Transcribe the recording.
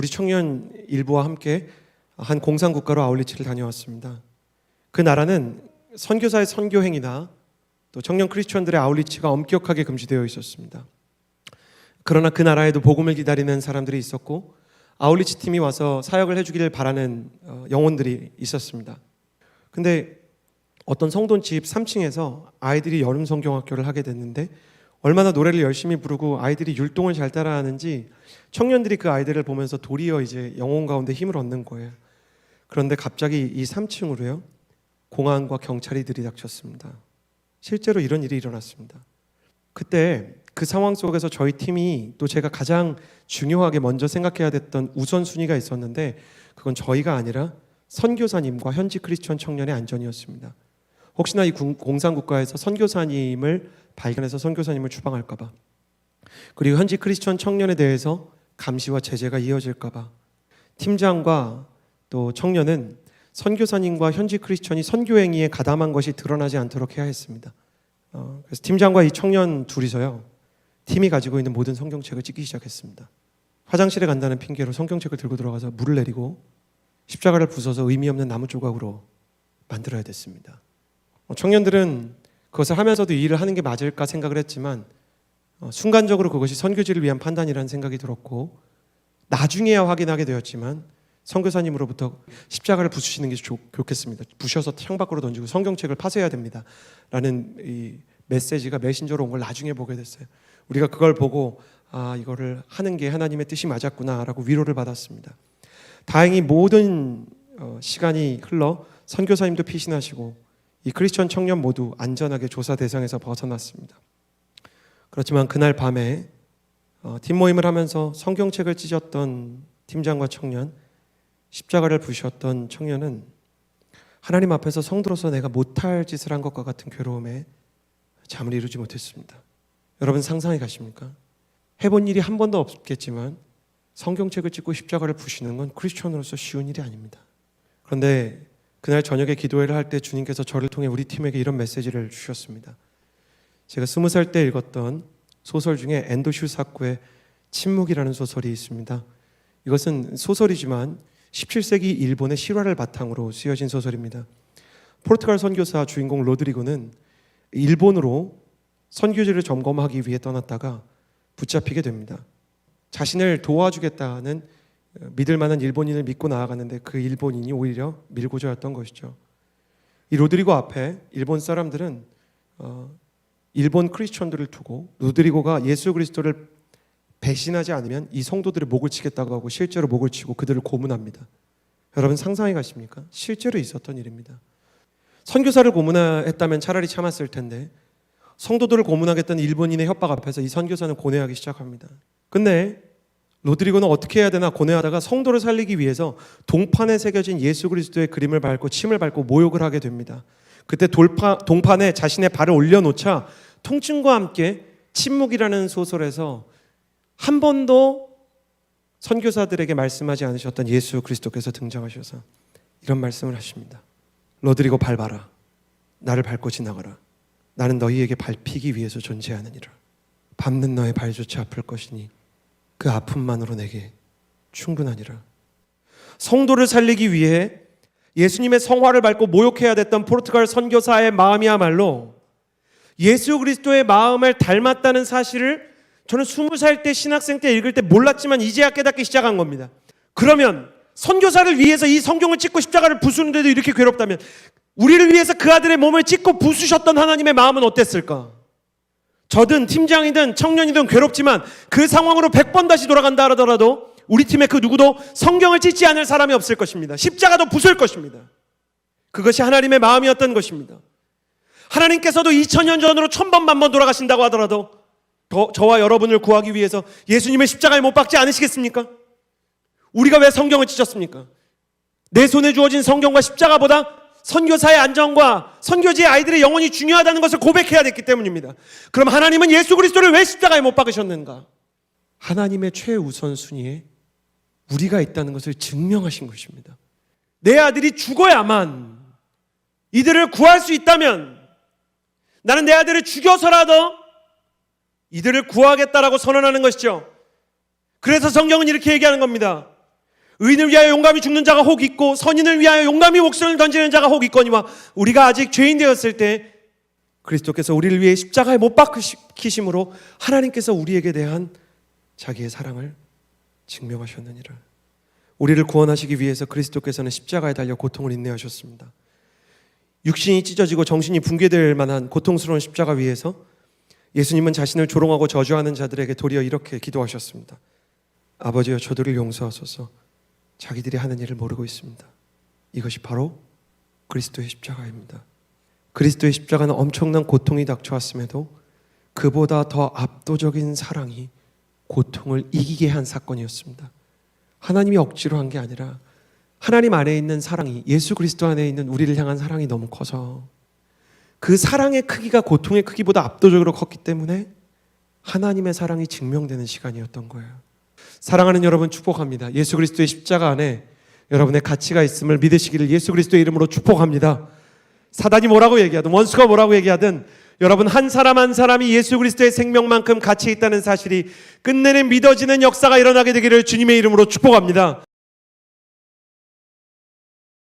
우리 청년 일부와 함께 한 공산국가로 아울리치를 다녀왔습니다. 그 나라는 선교사의 선교행위나 또 청년 크리스천들의 아울리치가 엄격하게 금지되어 있었습니다. 그러나 그 나라에도 복음을 기다리는 사람들이 있었고 아울리치 팀이 와서 사역을 해주기를 바라는 영혼들이 있었습니다. 근데 어떤 성돈 집 3층에서 아이들이 여름 성경학교를 하게 됐는데 얼마나 노래를 열심히 부르고 아이들이 율동을 잘 따라하는지 청년들이 그 아이들을 보면서 도리어 이제 영혼 가운데 힘을 얻는 거예요. 그런데 갑자기 이 3층으로요 공안과 경찰이 들이닥쳤습니다. 실제로 이런 일이 일어났습니다. 그때 그 상황 속에서 저희 팀이 또 제가 가장 중요하게 먼저 생각해야 됐던 우선순위가 있었는데 그건 저희가 아니라 선교사님과 현지 크리스천 청년의 안전이었습니다. 혹시나 이 공산국가에서 선교사님을 발견해서 선교사님을 추방할까 봐, 그리고 현지 크리스천 청년에 대해서 감시와 제재가 이어질까 봐 팀장과 또 청년은 선교사님과 현지 크리스천이 선교행위에 가담한 것이 드러나지 않도록 해야 했습니다. 그래서 팀장과 이 청년 둘이서요 팀이 가지고 있는 모든 성경책을 찍기 시작했습니다. 화장실에 간다는 핑계로 성경책을 들고 들어가서 물을 내리고 십자가를 부숴서 의미 없는 나무 조각으로 만들어야 됐습니다. 청년들은 그것을 하면서도 이 일을 하는 게 맞을까 생각을 했지만 순간적으로 그것이 선교지를 위한 판단이라는 생각이 들었고 나중에야 확인하게 되었지만 선교사님으로부터 십자가를 부수시는 게 좋겠습니다. 부셔서 창밖으로 던지고 성경책을 파쇄해야 됩니다 라는 이 메시지가 메신저로 온 걸 나중에 보게 됐어요. 우리가 그걸 보고 이거를 하는 게 하나님의 뜻이 맞았구나 라고 위로를 받았습니다. 다행히 모든 시간이 흘러 선교사님도 피신하시고 이 크리스천 청년 모두 안전하게 조사 대상에서 벗어났습니다. 그렇지만 그날 밤에 팀 모임을 하면서 성경책을 찢었던 팀장과 청년, 십자가를 부셨던 청년은 하나님 앞에서 성도로서 내가 못할 짓을 한 것과 같은 괴로움에 잠을 이루지 못했습니다. 여러분 상상해 가십니까? 해본 일이 한 번도 없겠지만 성경책을 찢고 십자가를 부시는 건 크리스천으로서 쉬운 일이 아닙니다. 그런데 그날 저녁에 기도회를 할 때 주님께서 저를 통해 우리 팀에게 이런 메시지를 주셨습니다. 제가 20살 때 읽었던 소설 중에 엔도슈 사쿠의 침묵이라는 소설이 있습니다. 이것은 소설이지만 17세기 일본의 실화를 바탕으로 쓰여진 소설입니다. 포르투갈 선교사 주인공 로드리고는 일본으로 선교지를 점검하기 위해 떠났다가 붙잡히게 됩니다. 자신을 도와주겠다는 믿을 만한 일본인을 믿고 나아갔는데 그 일본인이 오히려 밀고자였던 것이죠. 이 로드리고 앞에 일본 사람들은 일본 크리스천들을 두고 로드리고가 예수 그리스도를 배신하지 않으면 이 성도들의 목을 치겠다고 하고 실제로 목을 치고 그들을 고문합니다. 여러분 상상해 가십니까? 실제로 있었던 일입니다. 선교사를 고문했다면 차라리 참았을 텐데 성도들을 고문하겠다는 일본인의 협박 앞에서 이 선교사는 고뇌하기 시작합니다. 근데 로드리고는 어떻게 해야 되나 고뇌하다가 성도를 살리기 위해서 동판에 새겨진 예수 그리스도의 그림을 밟고 침을 밟고 모욕을 하게 됩니다. 그때 동판에 자신의 발을 올려놓자 통증과 함께 침묵이라는 소설에서 한 번도 선교사들에게 말씀하지 않으셨던 예수 그리스도께서 등장하셔서 이런 말씀을 하십니다. 로드리고 밟아라. 나를 밟고 지나가라. 나는 너희에게 밟히기 위해서 존재하느니라. 밟는 너의 발조차 아플 것이니 그 아픔만으로 내게 충분하니라. 성도를 살리기 위해 예수님의 성화를 밟고 모욕해야 됐던 포르투갈 선교사의 마음이야말로 예수 그리스도의 마음을 닮았다는 사실을 저는 20살 때 신학생 때 읽을 때 몰랐지만 이제야 깨닫기 시작한 겁니다. 그러면 선교사를 위해서 이 성경을 찢고 십자가를 부수는데도 이렇게 괴롭다면 우리를 위해서 그 아들의 몸을 찢고 부수셨던 하나님의 마음은 어땠을까? 저든 팀장이든 청년이든 괴롭지만 그 상황으로 100번 다시 돌아간다 하더라도 우리 팀의 그 누구도 성경을 찢지 않을 사람이 없을 것입니다. 십자가도 부술 것입니다. 그것이 하나님의 마음이었던 것입니다. 하나님께서도 2000년 전으로 1000번 만번 돌아가신다고 하더라도 저와 여러분을 구하기 위해서 예수님의 십자가에 못 박지 않으시겠습니까? 우리가 왜 성경을 찢었습니까? 내 손에 주어진 성경과 십자가보다 선교사의 안전과 선교지의 아이들의 영혼이 중요하다는 것을 고백해야 됐기 때문입니다. 그럼 하나님은 예수 그리스도를 왜 십자가에 못 박으셨는가? 하나님의 최우선순위에 우리가 있다는 것을 증명하신 것입니다. 내 아들이 죽어야만 이들을 구할 수 있다면 나는 내 아들을 죽여서라도 이들을 구하겠다라고 선언하는 것이죠. 그래서 성경은 이렇게 얘기하는 겁니다. 의인을 위하여 용감히 죽는 자가 혹 있고 선인을 위하여 용감히 목숨을 던지는 자가 혹 있거니와 우리가 아직 죄인 되었을 때 그리스도께서 우리를 위해 십자가에 못 박히심으로 하나님께서 우리에게 대한 자기의 사랑을 증명하셨느니라. 우리를 구원하시기 위해서 그리스도께서는 십자가에 달려 고통을 인내하셨습니다. 육신이 찢어지고 정신이 붕괴될 만한 고통스러운 십자가 위에서 예수님은 자신을 조롱하고 저주하는 자들에게 도리어 이렇게 기도하셨습니다. 아버지여 저들을 용서하소서. 자기들이 하는 일을 모르고 있습니다. 이것이 바로 그리스도의 십자가입니다. 그리스도의 십자가는 엄청난 고통이 닥쳐왔음에도 그보다 더 압도적인 사랑이 고통을 이기게 한 사건이었습니다. 하나님이 억지로 한 게 아니라 하나님 안에 있는 사랑이, 예수 그리스도 안에 있는 우리를 향한 사랑이 너무 커서 그 사랑의 크기가 고통의 크기보다 압도적으로 컸기 때문에 하나님의 사랑이 증명되는 시간이었던 거예요. 사랑하는 여러분 축복합니다. 예수 그리스도의 십자가 안에 여러분의 가치가 있음을 믿으시기를 예수 그리스도의 이름으로 축복합니다. 사단이 뭐라고 얘기하든 원수가 뭐라고 얘기하든 여러분 한 사람 한 사람이 예수 그리스도의 생명만큼 가치 있다는 사실이 끝내는 믿어지는 역사가 일어나게 되기를 주님의 이름으로 축복합니다.